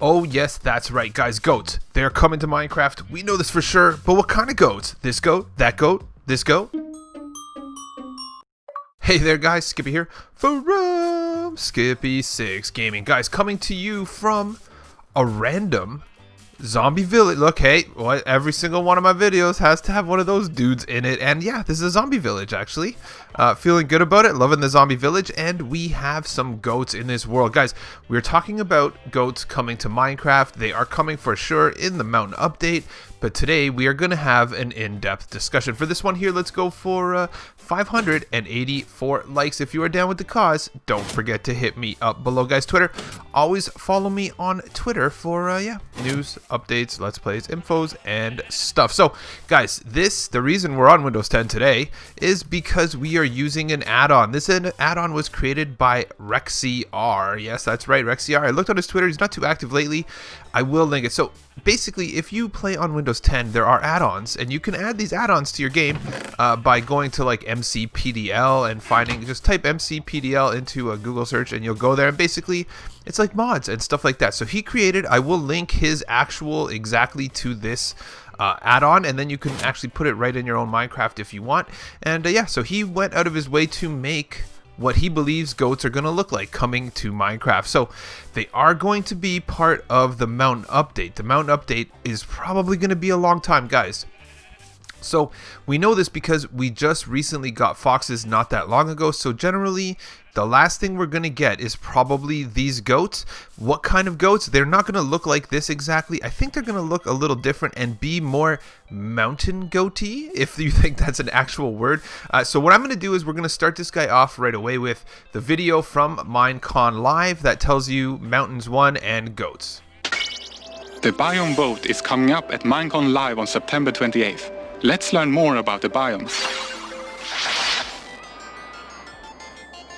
Oh yes, that's right guys, goats. They're coming to Minecraft, we know this for sure, but what kind of goats? This goat, that goat, this goat? Hey there guys, Skippy here from Skippy6 Gaming. Guys, coming to you from a random zombie village. Look, hey, every single one of my videos has to have one of those dudes in it, and yeah, this is a zombie village actually. Feeling good about it, loving the zombie village, and we have some goats in this world. Guys, we're talking about goats coming to Minecraft. They are coming for sure in the mountain update, but today we are going to have an in-depth discussion. For this one here, let's go for 584 likes. If you are down with the cause, don't forget to hit me up below, guys. Twitter, always follow me on Twitter for news, updates, let's plays, infos, and stuff. So guys, the reason we're on Windows 10 today is because we are using an add-on. This add-on was created by RexyR. Yes, that's right, RexyR. I looked on his Twitter. He's not too active lately. I will link it. So basically, if you play on Windows 10, there are add-ons, and you can add these add-ons to your game by going to like MCPDL and just type MCPDL into a Google search, and you'll go there, and basically it's like mods and stuff like that. So he created, I will link his actual exactly to this add-on, and then you can actually put it right in your own Minecraft if you want. And yeah, so he went out of his way to make what he believes goats are going to look like coming to Minecraft. So they are going to be part of the mountain update. The mountain update is probably going to be a long time, guys. So we know this because we just recently got foxes not that long ago. So generally, the last thing we're going to get is probably these goats. What kind of goats? They're not going to look like this exactly. I think they're going to look a little different and be more mountain goaty, if you think that's an actual word. So what I'm going to do is we're going to start this guy off right away with the video from Minecon Live that tells you Mountains 1 and goats. The biome vote is coming up at Minecon Live on September 28th. Let's learn more about the biomes.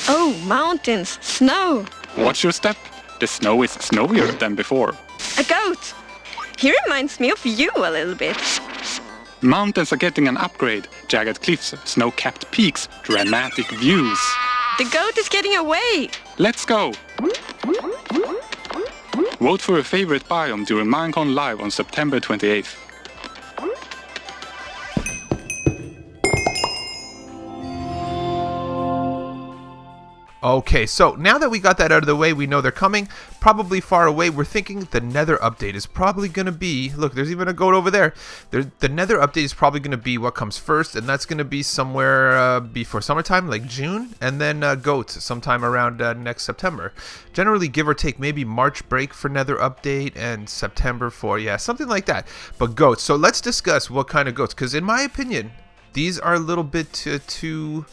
Oh, mountains, snow. Watch your step. The snow is snowier than before. A goat. He reminds me of you a little bit. Mountains are getting an upgrade. Jagged cliffs, snow-capped peaks, dramatic views. The goat is getting away. Let's go. Vote for your favorite biome during Minecon Live on September 28th. Okay, so now that we got that out of the way, we know they're coming, probably far away. We're thinking the Nether update is probably going to be, look, there's even a goat over there. The Nether update is probably going to be what comes first, and that's going to be somewhere before summertime, like June, and then goats sometime around next September. Generally, give or take, maybe March break for Nether update and September for, yeah, something like that. But goats, so let's discuss what kind of goats, because in my opinion, these are a little bit too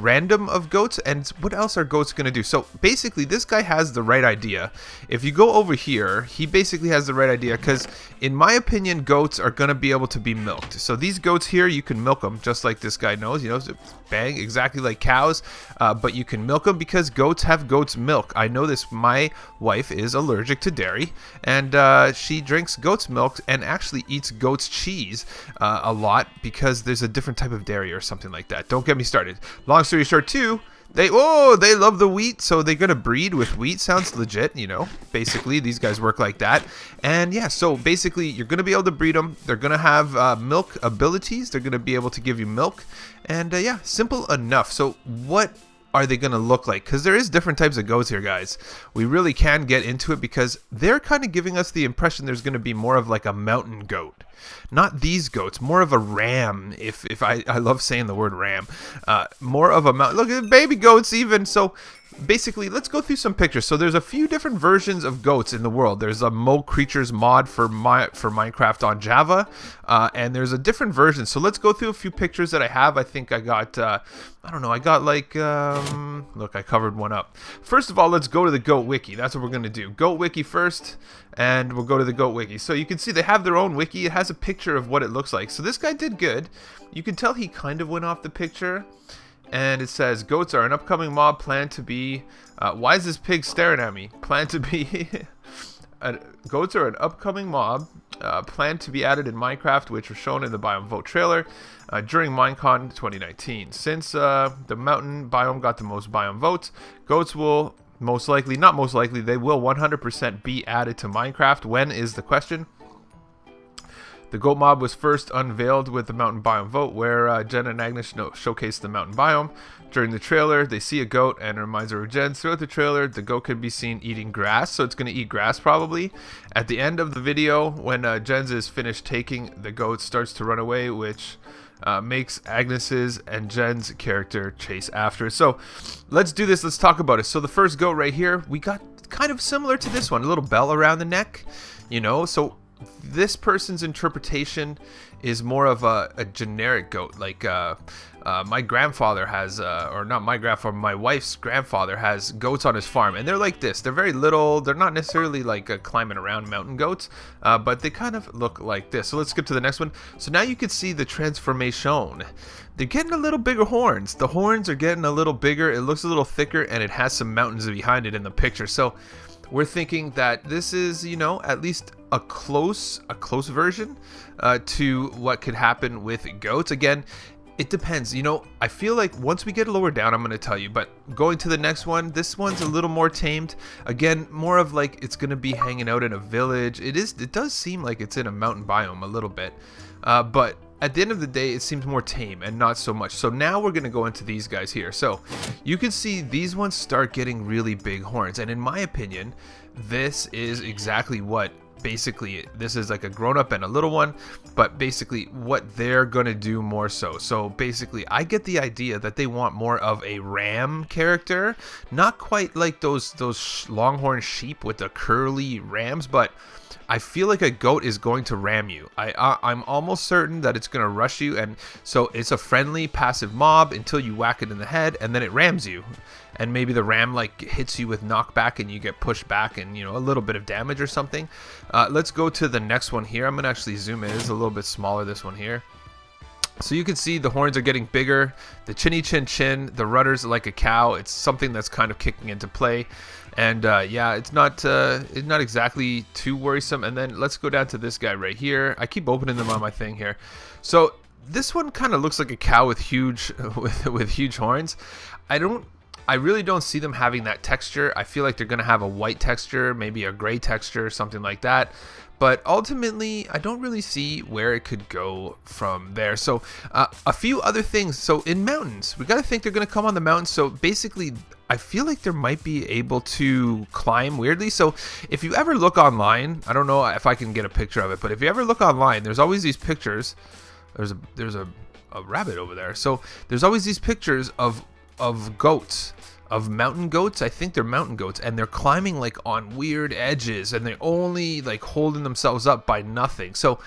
random of goats. And what else are goats going to do? So basically, this guy has the right idea. If you go over here, he basically has the right idea, because in my opinion, goats are going to be able to be milked. So these goats here, you can milk them just like this guy knows, you know, bang, exactly like cows, but you can milk them because goats have goat's milk. I know this. My wife is allergic to dairy, and she drinks goat's milk and actually eats goat's cheese a lot because there's a different type of dairy or something like that. Don't get me started. Long story short, too, they love the wheat, so they're gonna breed with wheat. Sounds legit, you know. Basically, these guys work like that. And yeah, so basically, you're gonna be able to breed them. They're gonna have milk abilities. They're gonna be able to give you milk. And yeah, simple enough. So what are they gonna look like? Because there is different types of goats here, guys. We really can get into it because they're kind of giving us the impression there's gonna be more of like a mountain goat. Not these goats, more of a ram. If I love saying the word ram. More of a mountain. Look at the baby goats even. So basically, let's go through some pictures. So there's a few different versions of goats in the world. There's a Mo Creatures mod for Minecraft on Java, and there's a different version. So let's go through a few pictures that I have. I think I got, I don't know, I got like, look, I covered one up. First of all, let's go to the Goat Wiki. That's what we're going to do. Goat Wiki first, and we'll go to the Goat Wiki. So you can see they have their own wiki. It has a picture of what it looks like. So this guy did good. You can tell he kind of went off the picture. And it says, goats are an upcoming mob planned to be... why is this pig staring at me? Planned to be... goats are an upcoming mob planned to be added in Minecraft, which was shown in the Biome Vote trailer during Minecon 2019. Since the mountain biome got the most biome votes, goats will most likely, not most likely, they will 100% be added to Minecraft. When is the question? The goat mob was first unveiled with the mountain biome vote, where Jen and Agnes showcased the mountain biome. During the trailer, they see a goat and it reminds her of Jen. Throughout the trailer, the goat could be seen eating grass, so it's going to eat grass probably. At the end of the video, when Jen's is finished taking, the goat starts to run away, which makes Agnes's and Jen's character chase after. So let's do this. Let's talk about it. So the first goat right here, we got kind of similar to this one, a little bell around the neck, you know. So this person's interpretation is more of a generic goat, like my grandfather has, or not my grandfather, my wife's grandfather has goats on his farm, and they're like this. They're very little. They're not necessarily like climbing around mountain goats, but they kind of look like this. So let's skip to the next one. So now you can see the transformation. They're getting a little bigger horns. The horns are getting a little bigger. It looks a little thicker, and it has some mountains behind it in the picture. So we're thinking that this is, you know, at least a close version to what could happen with goats. Again, it depends. You know, I feel like once we get lower down, I'm going to tell you. But going to the next one, this one's a little more tamed. Again, more of like it's going to be hanging out in a village. It does seem like it's in a mountain biome a little bit. But at the end of the day, it seems more tame and not so much. So now we're going to go into these guys here. So you can see these ones start getting really big horns. And in my opinion, this is exactly what basically, this is like a grown-up and a little one, but basically what they're gonna do more so. So basically, I get the idea that they want more of a ram character, not quite like those longhorn sheep with the curly rams, but I feel like a goat is going to ram you. I'm almost certain that it's going to rush you, and so it's a friendly passive mob until you whack it in the head, and then it rams you. And maybe the ram like hits you with knockback and you get pushed back and, you know, a little bit of damage or something. Let's go to the next one here. I'm going to actually zoom in. It's a little bit smaller, this one here. So you can see the horns are getting bigger, the chinny chin chin, the rudders like a cow. It's something that's kind of kicking into play. And yeah, it's not exactly too worrisome. And then let's go down to this guy right here. I keep opening them on my thing here. So this one kind of looks like a cow with huge with huge horns. I really don't see them having that texture. I feel like they're going to have a white texture, maybe a gray texture, something like that. But ultimately, I don't really see where it could go from there. So a few other things. So in mountains, we got to think they're going to come on the mountains. So basically, I feel like they might be able to climb weirdly. So if you ever look online, I don't know if I can get a picture of it, but if you ever look online, there's always these pictures. There's a rabbit over there. So there's always these pictures of goats, of mountain goats. I think they're mountain goats, and they're climbing like on weird edges, and they're only like holding themselves up by nothing. So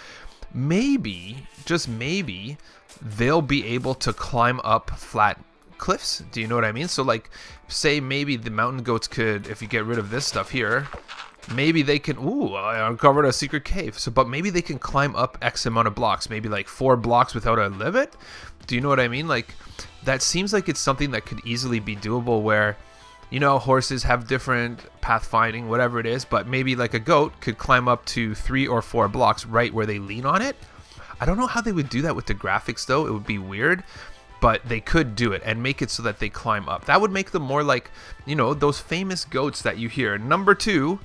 maybe, just maybe, they'll be able to climb up flat cliffs. Do you know what I mean? So like, say maybe the mountain goats could, if you get rid of this stuff here, maybe they can, ooh, I uncovered a secret cave. So, but maybe they can climb up X amount of blocks, maybe like 4 blocks without a limit. Do you know what I mean? Like, that seems like it's something that could easily be doable where, you know, horses have different pathfinding, whatever it is, but maybe like a goat could climb up to 3 or 4 blocks right where they lean on it. I don't know how they would do that with the graphics though. It would be weird, but they could do it and make it so that they climb up. That would make them more like, you know, those famous goats that you hear. Number two,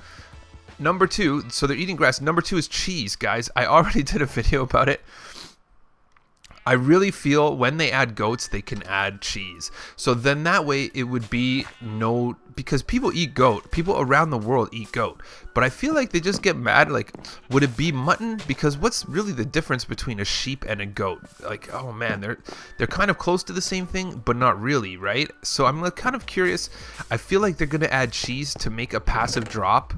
so they're eating grass. Number 2 is cheese, guys. I already did a video about it. I really feel when they add goats, they can add cheese. So then that way it would be no, because people eat goat. People around the world eat goat. But I feel like they just get mad, like, would it be mutton? Because what's really the difference between a sheep and a goat? Like, oh man, they're kind of close to the same thing, but not really, right? So I'm like kind of curious. I feel like they're going to add cheese to make a passive drop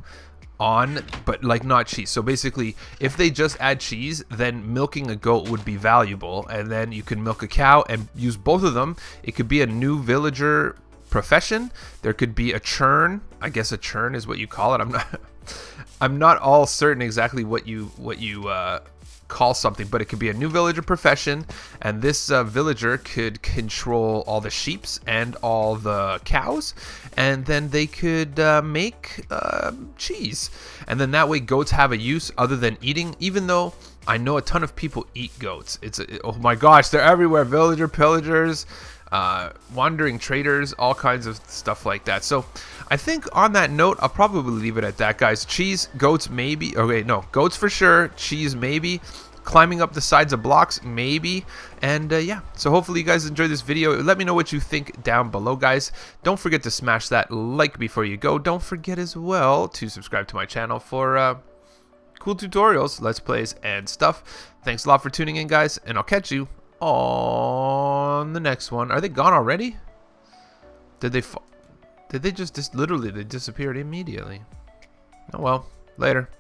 on, but like not cheese. So basically, if they just add cheese, then milking a goat would be valuable, and then you can milk a cow and use both of them. It could be a new villager profession. There could be a churn. I guess a churn is what you call it. I'm not all certain exactly what you call something, but it could be a new villager profession, and this villager could control all the sheeps and all the cows, and then they could make cheese, and then that way goats have a use other than eating. Even though I know a ton of people eat goats, oh my gosh, they're everywhere. Villager pillagers, wandering traders, all kinds of stuff like that. So I think on that note, I'll probably leave it at that, guys. Cheese, goats, maybe. Okay, no, goats for sure. Cheese, maybe. Climbing up the sides of blocks, maybe. And yeah, so hopefully you guys enjoyed this video. Let me know what you think down below, guys. Don't forget to smash that like before you go. Don't forget as well to subscribe to my channel for cool tutorials, let's plays, and stuff. Thanks a lot for tuning in, guys, and I'll catch you on the next one. Are they gone already? Did they just literally they disappeared immediately? Oh well, later.